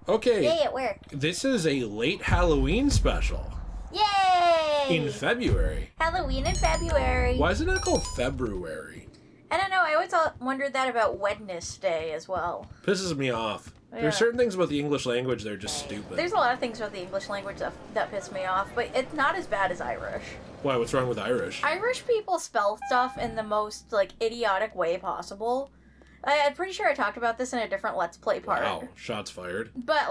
Okay. Yay, it worked. This is a late Halloween special. Yay! In February. Halloween in February. Why isn't it called February? I don't know. I always wondered that about Wednesday as well. Pisses me off. Yeah. There's certain things about the English language that are just stupid. There's a lot of things about the English language that piss me off, but it's not as bad as Irish. Why? What's wrong with Irish? Irish people spell stuff in the most, idiotic way possible. I'm pretty sure I talked about this in a different Let's Play part. Wow, shots fired. But,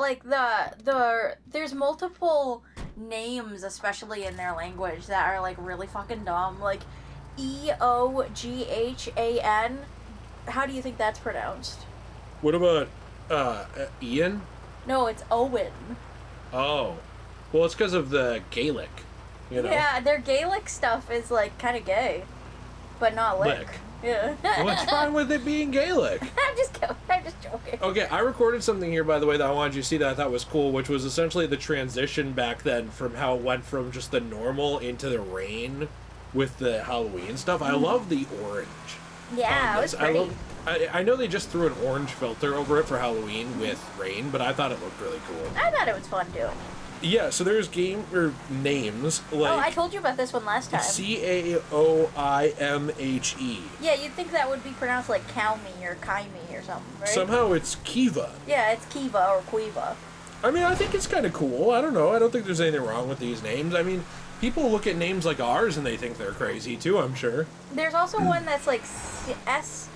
there's multiple names, especially in their language, that are, really fucking dumb. Like, Eoghan. How do you think that's pronounced? What about, Ian? No, it's Owen. Oh. Well, it's because of the Gaelic, you know? Yeah, their Gaelic stuff is, kind of gay. But not lick. Yeah. What's wrong with it being Gaelic? I'm just joking. Okay, I recorded something here, by the way, that I wanted you to see that I thought was cool, which was essentially the transition back then from how it went from just the normal into the rain with the Halloween stuff. I love the orange. Yeah, it was pretty. I know they just threw an orange filter over it for Halloween with rain, but I thought it looked really cool. I thought it was fun, too. Yeah, so there's names like... Oh, I told you about this one last time. Caoimhe. Yeah, you'd think that would be pronounced like Calme or Kaime or something, right? Somehow it's Kiva. Yeah, it's Kiva or Quiva. I mean, I think it's kind of cool. I don't know. I don't think there's anything wrong with these names. I mean, people look at names like ours and they think they're crazy too, I'm sure. There's also one that's like Saoirose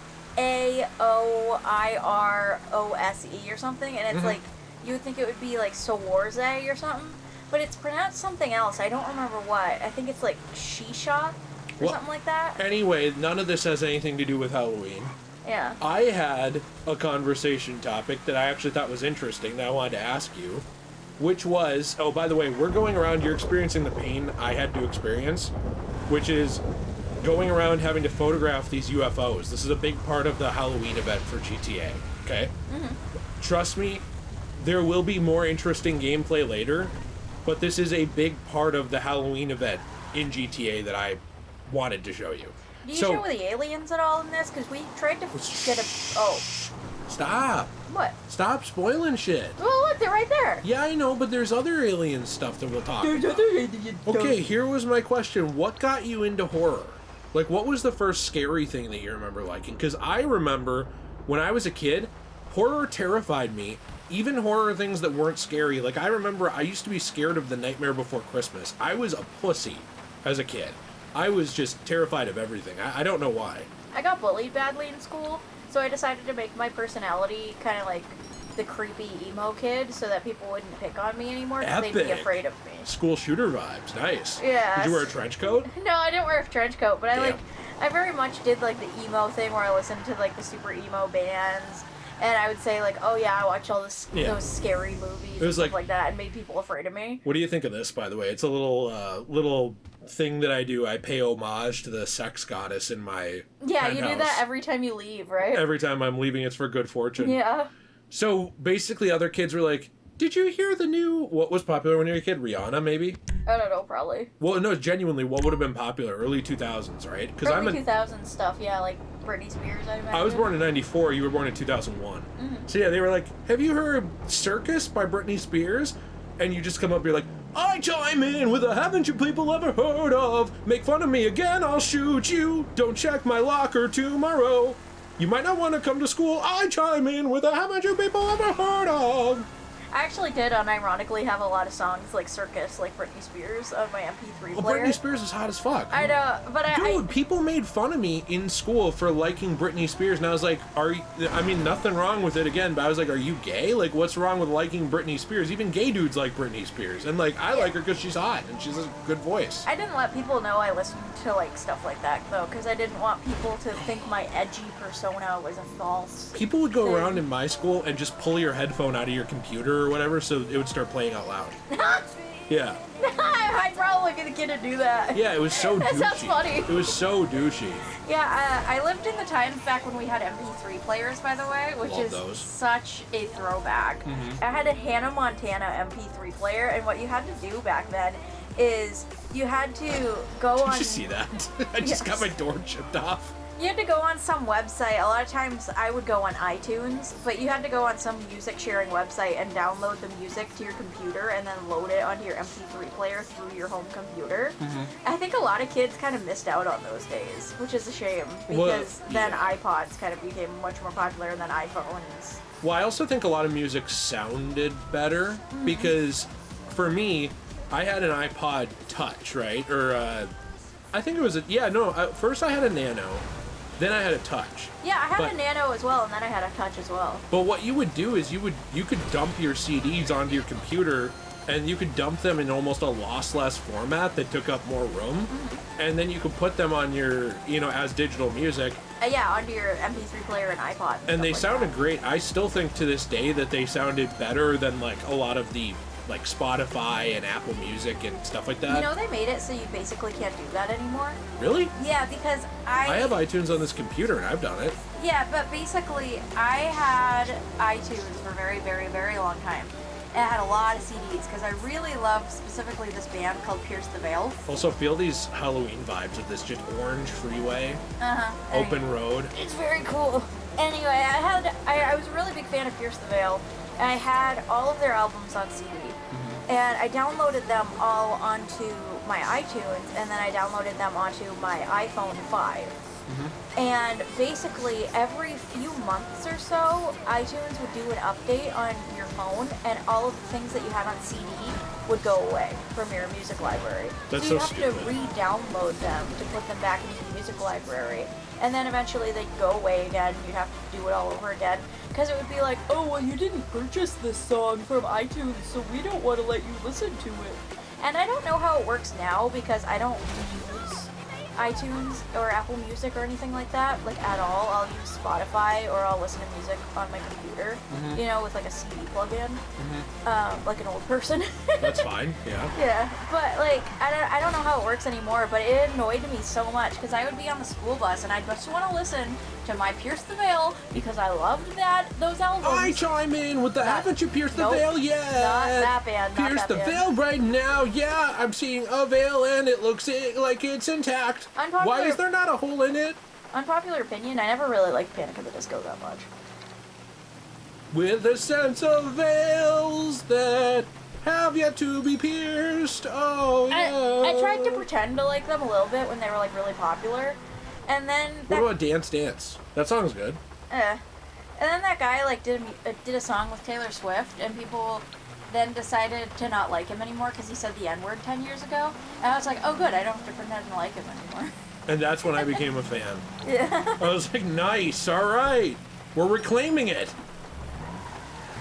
or something, and it's like, you would think it would be like Sawarze or something, but it's pronounced something else. I don't remember what. I think it's like Shisha or something like that. Anyway, none of this has anything to do with Halloween. Yeah. I had a conversation topic that I actually thought was interesting that I wanted to ask you, which was, oh, by the way, we're going around, you're experiencing the pain I had to experience, which is going around having to photograph these UFOs. This is a big part of the Halloween event for GTA, okay? Mm-hmm. Trust me, there will be more interesting gameplay later, but this is a big part of the Halloween event in GTA that I wanted to show you. Do you show the aliens at all in this? Because we tried to get a... Oh. Stop. What? Stop spoiling shit. Oh, look, they're right there. Yeah, I know, but there's other alien stuff that we'll talk about. Other alien stuff. Okay, here was my question. What got you into horror? Like, what was the first scary thing that you remember liking? Because I remember when I was a kid, horror terrified me. Even horror things that weren't scary. Like, I remember I used to be scared of The Nightmare Before Christmas. I was a pussy as a kid. I was just terrified of everything. I don't know why. I got bullied badly in school, so I decided to make my personality kind of like the creepy emo kid so that people wouldn't pick on me anymore because they'd be afraid of me. School shooter vibes. Nice. Yeah. Did you wear a trench coat? No, I didn't wear a trench coat, but I very much did like the emo thing where I listened to like the super emo bands. And I would say, like, oh yeah, I watch all those scary movies and stuff like that, and made people afraid of me. What do you think of this, by the way? It's a little thing that I do. I pay homage to the sex goddess in my penthouse. You do that every time you leave, right? Every time I'm leaving, it's for good fortune. Yeah. So, basically, other kids were like, did you hear the new... What was popular when you were a kid? Rihanna, maybe? I don't know, probably. Well, no, genuinely, what would have been popular? Early 2000s, right? Early 2000s stuff, yeah, like Britney Spears, I imagine. I was born in 94, you were born in 2001. Mm-hmm. So yeah, they were like, have you heard Circus by Britney Spears? And you just come up and you're like, I chime in with a haven't you people ever heard of? Make fun of me again, I'll shoot you. Don't check my locker tomorrow. You might not want to come to school. I chime in with a haven't you people ever heard of? I actually did unironically have a lot of songs like Circus, like Britney Spears, on my MP3 player. Well, Britney Spears is hot as fuck. I know, but Dude, people made fun of me in school for liking Britney Spears, and I was like, nothing wrong with it again, but I was like, are you gay? Like, what's wrong with liking Britney Spears? Even gay dudes like Britney Spears, and like, I like her because she's hot, and she's a good voice. I didn't let people know I listened to like stuff like that, though, because I didn't want people to think my edgy persona was a false People would go around in my school and just pull your headphone out of your computer or whatever, so it would start playing out loud. Yeah. I'd probably be the kid to do that. Yeah, it was so douchey. That sounds funny. It was so douchey. Yeah, I lived in the times back when we had MP3 players, by the way, which Love is those. such a throwback. Mm-hmm. I had a Hannah Montana MP3 player, and what you had to do back then is you had to go on... Did you see that? I just got my door chipped off. You had to go on some website. A lot of times I would go on iTunes, but you had to go on some music sharing website and download the music to your computer and then load it onto your MP3 player through your home computer. I think a lot of kids kind of missed out on those days, which is a shame because then iPods kind of became much more popular than iPhones. Well, I also think a lot of music sounded better because for me, I had an iPod Touch, right? Or I think it was first I had a Nano. Then I had a Touch. Yeah, I had a Nano as well, and then I had a Touch as well. But what you would do is you could dump your CDs onto your computer, and you could dump them in almost a lossless format that took up more room, and then you could put them on your, as digital music. Onto your MP3 player and iPod. And they sounded great. I still think to this day that they sounded better than like a lot of the like Spotify and Apple Music and stuff like that. They made it so you basically can't do that anymore. Really? Yeah, because I have iTunes on this computer and I've done it. Yeah, but basically I had iTunes for a very, very, very long time. And I had a lot of CDs because I really love specifically this band called Pierce the Veil. Also feel these Halloween vibes of this just orange freeway, open road. It's very cool. Anyway, I was a really big fan of Pierce the Veil. And I had all of their albums on CD. And I downloaded them all onto my iTunes, and then I downloaded them onto my iPhone 5. And basically, every few months or so, iTunes would do an update on your phone, and all of the things that you had on CD would go away from your music library. That's so you so have stupid. to re-download them to put them back into the music library. And then eventually they'd go away again, and you'd have to do it all over again. Because it would be like, oh, well, you didn't purchase this song from iTunes, so we don't want to let you listen to it. And I don't know how it works now, because I don't use iTunes or Apple Music or anything like that, like at all. I'll use Spotify or I'll listen to music on my computer, with like a CD plug-in, like an old person. That's fine, yeah. Yeah, but like, I don't know how it works anymore, but it annoyed me so much because I would be on the school bus and I'd just want to listen to my Pierce the Veil because I loved those albums. I chime in with the haven't you pierced the veil yet? Not that band. Pierce the veil right now, yeah. I'm seeing a veil and it looks like it's intact. Why is there not a hole in it? Unpopular opinion, I never really liked Panic at the Disco that much. With a sense of veils that have yet to be pierced, oh yeah. I tried to pretend to like them a little bit when they were like really popular, and then... What about Dance Dance? That song's good. And then that guy like did a song with Taylor Swift, and people then decided to not like him anymore because he said the N-word 10 years ago. And I was like, oh good, I don't have to pretend to like him anymore. And that's when I became a fan. Yeah. I was like, nice, alright. We're reclaiming it.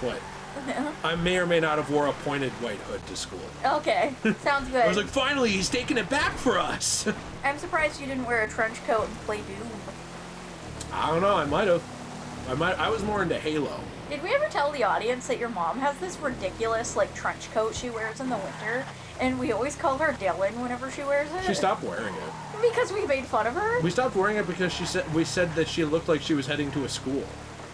What? Yeah. I may or may not have wore a pointed white hood to school. Okay, sounds good. I was like, finally, he's taking it back for us. I'm surprised you didn't wear a trench coat and play Doom. I don't know, I might have. I was more into Halo. Did we ever tell the audience that your mom has this ridiculous, like, trench coat she wears in the winter, and we always call her Dylan whenever she wears it? She stopped wearing it. Because we made fun of her? We stopped wearing it because we said that she looked like she was heading to a school.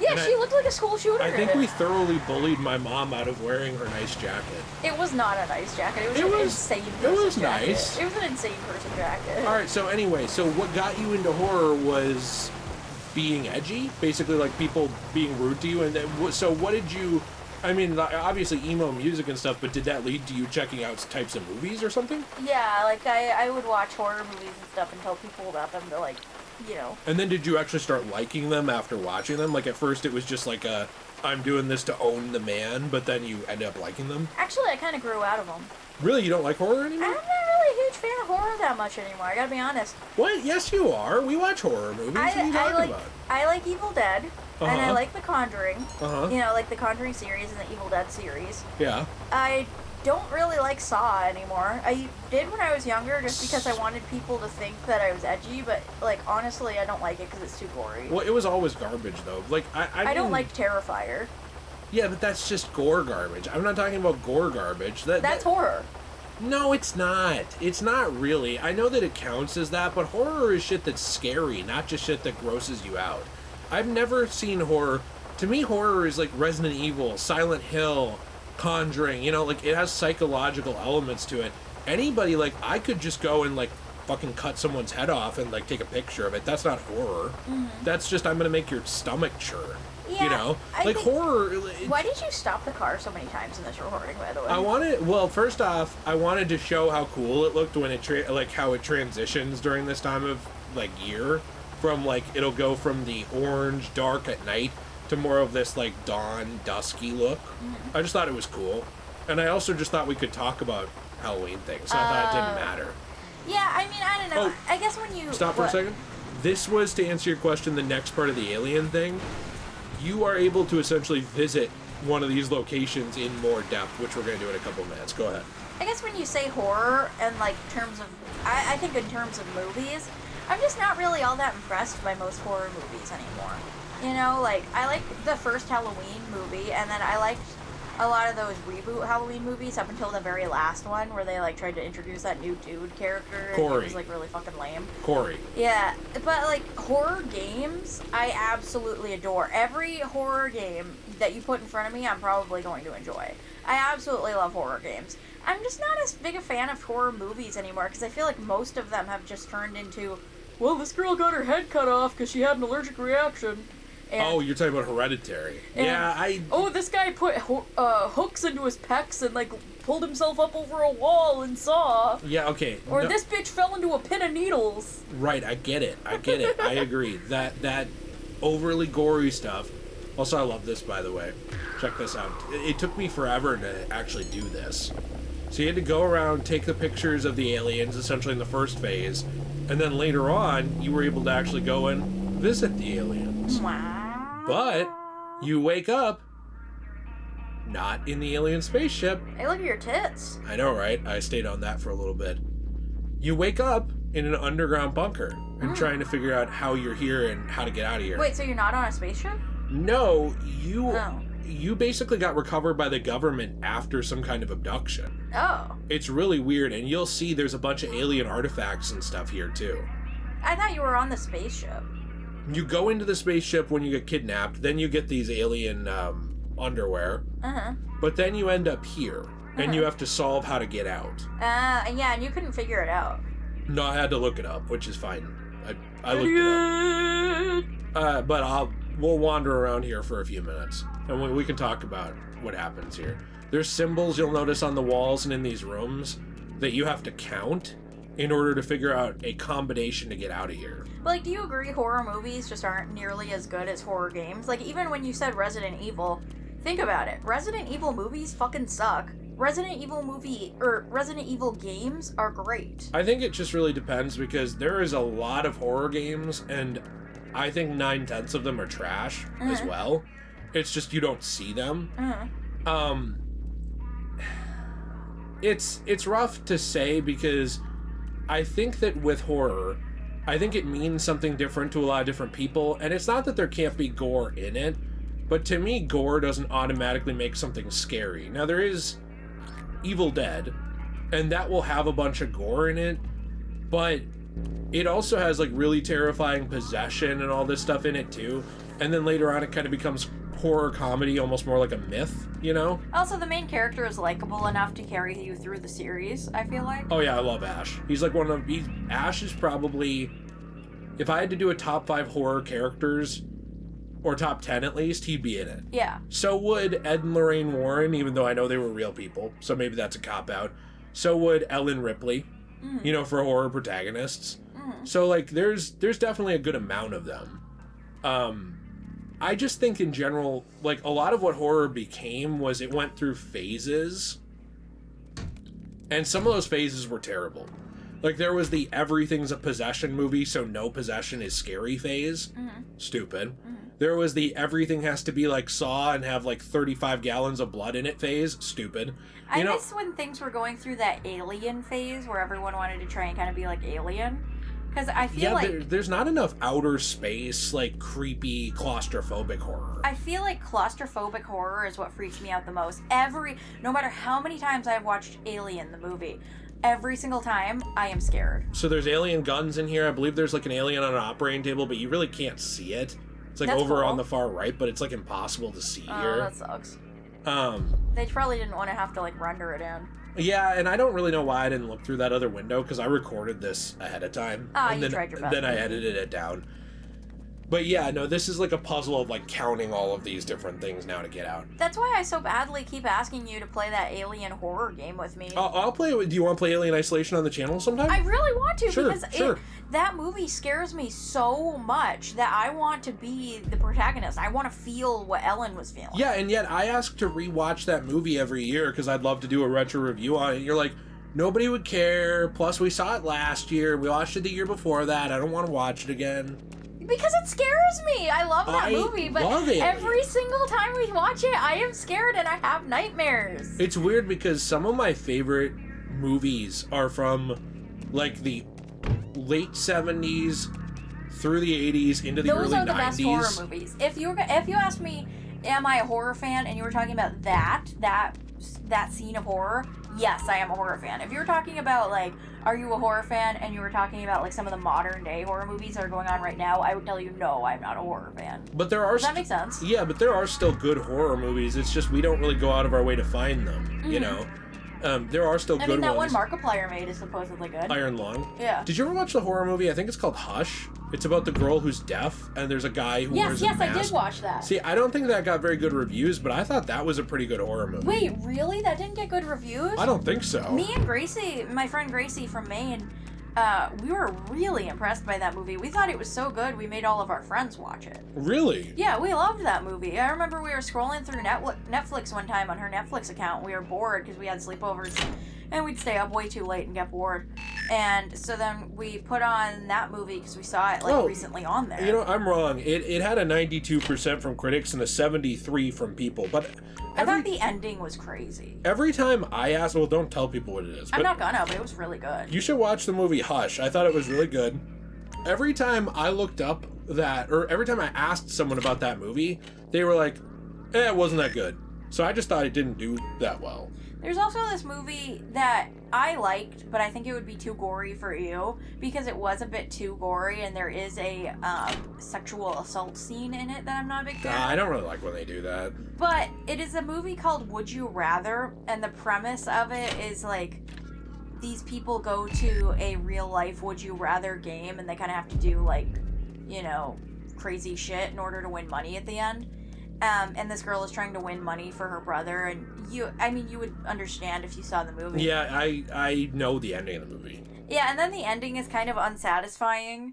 Yeah, she looked like a school shooter. I think we thoroughly bullied my mom out of wearing her nice jacket. It was not a nice jacket. It was an insane person jacket. It was nice. It was an insane person jacket. Alright, so anyway, so what got you into horror was being edgy? Basically, like, people being rude to you? And so what did you... I mean, obviously emo music and stuff, but did that lead to you checking out types of movies or something? Yeah, like, I would watch horror movies and stuff and tell people about them to, like, And then did you actually start liking them after watching them? Like, at first it was just like I'm doing this to own the man, but then you end up liking them? Actually, I kind of grew out of them. Really? You don't like horror anymore? I'm not really a huge fan of horror that much anymore, I gotta be honest. What? Yes, you are. We watch horror movies. What are you talking about? I like Evil Dead, and I like The Conjuring. Uh-huh. Like the Conjuring series and the Evil Dead series. Yeah. I don't really like Saw anymore. I did when I was younger just because I wanted people to think that I was edgy, but, like, honestly, I don't like it because it's too gory. Well, it was always garbage, though. Like, I don't like Terrifier. Yeah, but that's just gore garbage. I'm not talking about gore garbage. That's horror. No, it's not. It's not really. I know that it counts as that, but horror is shit that's scary, not just shit that grosses you out. I've never seen horror. To me, horror is like Resident Evil, Silent Hill, Conjuring. Like, it has psychological elements to it. Anybody, like, I could just go and, like, fucking cut someone's head off and, like, take a picture of it. That's not horror. Mm-hmm. That's just, I'm gonna make your stomach churn. Yeah, you know? I like, horror... Why did you stop the car so many times in this recording, by the way? Well, first off, I wanted to show how cool it looked when it, how it transitions during this time of, like, year. From, like, it'll go from the orange, dark at night to more of this, like, dawn, dusky look. Mm-hmm. I just thought it was cool. And I also just thought we could talk about Halloween things, so I thought it didn't matter. Yeah, I mean, I don't know. Oh, I guess when you... Stop for a second. This was, to answer your question, the next part of the alien thing. You are able to essentially visit one of these locations in more depth, which we're going to do in a couple minutes. Go ahead. I guess when you say horror and, like, terms of... I think in terms of movies, I'm just not really all that impressed by most horror movies anymore. You know, like, I liked the first Halloween movie, and then I liked a lot of those reboot Halloween movies up until the very last one, where they, like, tried to introduce that new dude character. Corey. And it was, like, really fucking lame. Corey. Yeah, but, like, horror games, I absolutely adore. Every horror game that you put in front of me, I'm probably going to enjoy. I absolutely love horror games. I'm just not as big a fan of horror movies anymore, because I feel like most of them have just turned into, well, this girl got her head cut off because she had an allergic reaction. And, you're talking about Hereditary. Oh, this guy put hooks into his pecs and, like, pulled himself up over a wall and saw. Yeah, okay. Or this bitch fell into a pin of needles. Right, I get it. I agree. That overly gory stuff. Also, I love this, by the way. Check this out. It took me forever to actually do this. So you had to go around, take the pictures of the aliens, essentially in the first phase, and then later on, you were able to actually go and visit the aliens. Wow. But you wake up not in the alien spaceship. Hey, look at your tits. I know, right? I stayed on that for a little bit. You wake up in an underground bunker and trying to figure out how you're here and how to get out of here. Wait, so you're not on a spaceship? No, you basically got recovered by the government after some kind of abduction. Oh. It's really weird, and you'll see there's a bunch of alien artifacts and stuff here, too. I thought you were on the spaceship. You go into the spaceship when you get kidnapped, then you get these alien underwear. Uh-huh. But then you end up here, and you have to solve how to get out. Yeah, and you couldn't figure it out. No, I had to look it up, which is fine. I looked it up. But we'll wander around here for a few minutes, and we can talk about what happens here. There's symbols you'll notice on the walls and in these rooms that you have to count in order to figure out a combination to get out of here. But, like, do you agree horror movies just aren't nearly as good as horror games? Like, even when you said Resident Evil, think about it. Resident Evil movies fucking suck. Resident Evil games are great. I think it just really depends, because there is a lot of horror games, and I think 9/10 of them are trash as well. It's just you don't see them. It's rough to say, because I think that with horror, I think it means something different to a lot of different people, and it's not that there can't be gore in it, but to me, gore doesn't automatically make something scary. Now, there is Evil Dead, and that will have a bunch of gore in it, but it also has, like, really terrifying possession and all this stuff in it, too, and then later on it kind of becomes horror comedy, almost more like a myth, you know? Also, the main character is likable enough to carry you through the series, I feel like. Oh yeah, I love Ash. He's like Ash is probably, if I had to do a top 5 horror characters, or top 10 at least, he'd be in it. Yeah. So would Ed and Lorraine Warren, even though I know they were real people, so maybe that's a cop-out. So would Ellen Ripley, you know, for horror protagonists. So, like, there's definitely a good amount of them. I just think in general, like, a lot of what horror became was it went through phases, and some of those phases were terrible. Like, there was the everything's a possession movie, so no possession is scary phase. Stupid. There was the everything has to be like Saw and have like 35 gallons of blood in it phase. Stupid. I miss when things were going through that Alien phase where everyone wanted to try and kind of be like Alien. Because I feel like... there's not enough outer space, like, creepy, claustrophobic horror. I feel like claustrophobic horror is what freaks me out the most. No matter how many times I've watched Alien, the movie, every single time, I am scared. So there's alien guns in here. I believe there's, like, an alien on an operating table, but you really can't see it. It's, like, over on the far right, but it's, like, impossible to see here. Oh, that sucks. They probably didn't want to have to, like, render it in. Yeah, and I don't really know why I didn't look through that other window, because I recorded this ahead of time. And you tried your best. Then I edited it down. But yeah, no, this is like a puzzle of like counting all of these different things now to get out. That's why I so badly keep asking you to play that alien horror game with me. I'll play it. Do you want to play Alien Isolation on the channel sometime? I really want to, because sure. That movie scares me so much that I want to be the protagonist. I want to feel what Ellen was feeling. Yeah, and yet I ask to rewatch that movie every year because I'd love to do a retro review on it. And you're like, nobody would care. Plus, we saw it last year. We watched it the year before that. I don't want to watch it again. Because it scares me. I love that movie, but every single time we watch it, I am scared and I have nightmares. It's weird because some of my favorite movies are from like the late 70s through the 80s into the early 90s. Those are the best horror movies. If you asked me, am I a horror fan, and you were talking about that scene of horror, yes, I am a horror fan. If you were talking about, like, are you a horror fan, and you were talking about, like, some of the modern-day horror movies that are going on right now, I would tell you, no, I'm not a horror fan. But there are... Does that make sense? Yeah, but there are still good horror movies. It's just we don't really go out of our way to find them, you know? There are still good ones. That one Markiplier made is supposedly good. Iron Lung? Yeah. Did you ever watch the horror movie? I think it's called Hush. It's about the girl who's deaf, and there's a guy who wears a mask. Yes, I did watch that. See, I don't think that got very good reviews, but I thought that was a pretty good horror movie. Wait, really? That didn't get good reviews? I don't think so. Me and Gracie, my friend Gracie from Maine, we were really impressed by that movie. We thought it was so good, we made all of our friends watch it. Really? Yeah, we loved that movie. I remember we were scrolling through Netflix one time on her Netflix account. We were bored because we had sleepovers, and we'd stay up way too late and get bored. And so then we put on that movie because we saw it recently on there. You know, I'm wrong. It had a 92% from critics and a 73% from people, but... I thought the ending was crazy. Every time I ask... Well, don't tell people what it is. I'm not gonna, but it was really good. You should watch the movie Hush. I thought it was really good. Every time I looked up that... Or every time I asked someone about that movie, they were like, it wasn't that good. So I just thought it didn't do that well. There's also this movie that I liked, but I think it would be too gory for you because it was a bit too gory, and there is a sexual assault scene in it that I'm not a big fan of. I don't really like when they do that. But it is a movie called Would You Rather, and the premise of it is like these people go to a real life Would You Rather game, and they kind of have to do like, you know, crazy shit in order to win money at the end. And this girl is trying to win money for her brother, and you would understand if you saw the movie. Yeah, I know the ending of the movie. Yeah, and then the ending is kind of unsatisfying.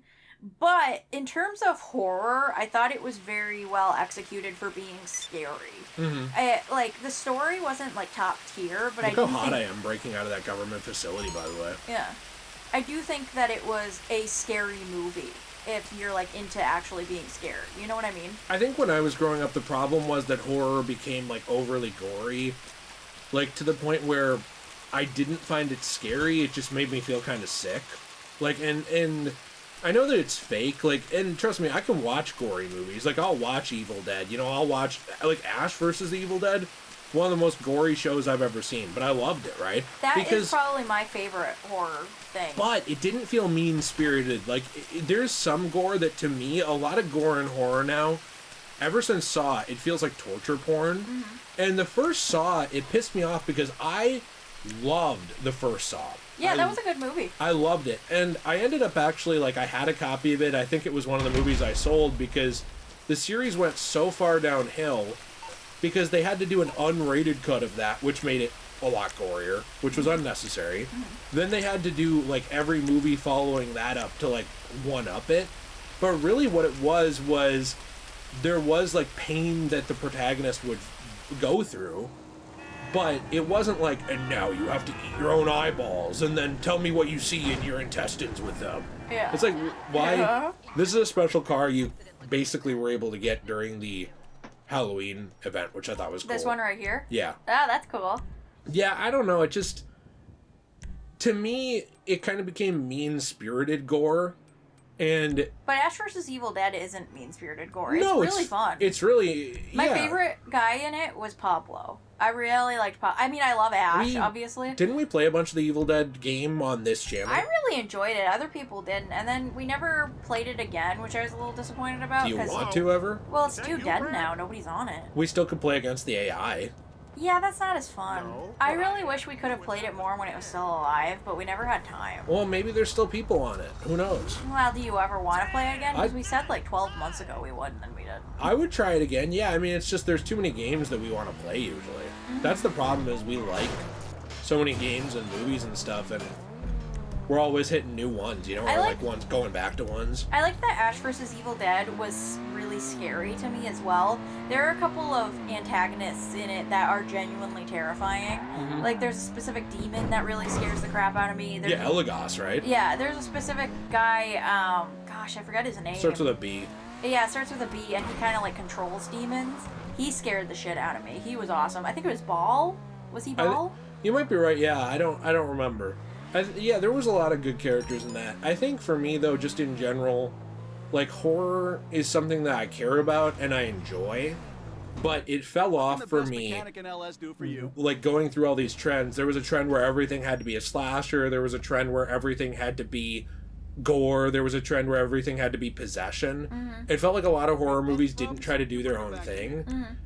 But in terms of horror, I thought it was very well executed for being scary. Mm-hmm. The story wasn't, like, top tier, but Look how hot I am breaking out of that government facility, by the way. Yeah. I do think that it was a scary movie. If you're, like, into actually being scared. You know what I mean? I think when I was growing up, the problem was that horror became, like, overly gory. Like, to the point where I didn't find it scary. It just made me feel kind of sick. Like, and I know that it's fake. Like, and trust me, I can watch gory movies. Like, I'll watch Evil Dead. You know, I'll watch, like, Ash vs. the Evil Dead. One of the most gory shows I've ever seen. But I loved it, right? That is probably my favorite horror thing. But it didn't feel mean-spirited. Like, there's some gore that, to me, a lot of gore in horror now, ever since Saw, it feels like torture porn. Mm-hmm. And the first Saw, it pissed me off because I loved the first Saw. Yeah, that was a good movie. I loved it. And I ended up actually, like, I had a copy of it. I think it was one of the movies I sold because the series went so far downhill because they had to do an unrated cut of that, which made it a lot gorier, which was unnecessary. Mm-hmm. Then they had to do, like, every movie following that up to, like, one-up it. But really what it was there was, like, pain that the protagonist would go through, but it wasn't like, and now you have to eat your own eyeballs, and then tell me what you see in your intestines with them. Yeah. It's like, why? Yeah. This is a special car you basically were able to get during the Halloween event, which I thought was cool. This one right here? Yeah. Oh, that's cool. Yeah, I don't know. It just, to me, it kind of became mean-spirited gore. And but Ash vs. Evil Dead isn't mean-spirited gore. It's really fun. It's really, My favorite guy in it was Pablo. I really liked Pablo. I mean, I love Ash, obviously. Didn't we play a bunch of the Evil Dead game on this channel? I really enjoyed it. Other people didn't. And then we never played it again, which I was a little disappointed about. Do you want to ever? Well, it's too dead now. Nobody's on it. We still could play against the AI. Yeah, that's not as fun. No, I really wish we could have played it more when it was still alive, but we never had time. Well, maybe there's still people on it. Who knows? Well, do you ever want to play it again? Because we said like 12 months ago we would, and then we didn't. I would try it again. Yeah, I mean, it's just there's too many games that we want to play usually. Mm-hmm. That's the problem, is we like so many games and movies and stuff, and we're always hitting new ones, you know, or like ones going back to ones. I like that Ash vs. Evil Dead was really scary to me as well. There are a couple of antagonists in it that are genuinely terrifying. Mm-hmm. Like, there's a specific demon that really scares the crap out of me. Elagos, right? Yeah, there's a specific guy, gosh, I forget his name. Starts with a B. Yeah, it starts with a B, and he kind of, like, controls demons. He scared the shit out of me. He was awesome. I think it was Ball. Was he Ball? You might be right, yeah. I don't remember. Yeah, there was a lot of good characters in that. I think for me, though, just in general, like, horror is something that I care about and I enjoy, but it fell off for me, like, going through all these trends. There was a trend where everything had to be a slasher. There was a trend where everything had to be gore. There was a trend where everything had to be possession. Mm-hmm. It felt like a lot of horror movies didn't try to do their own thing. Mm-hmm.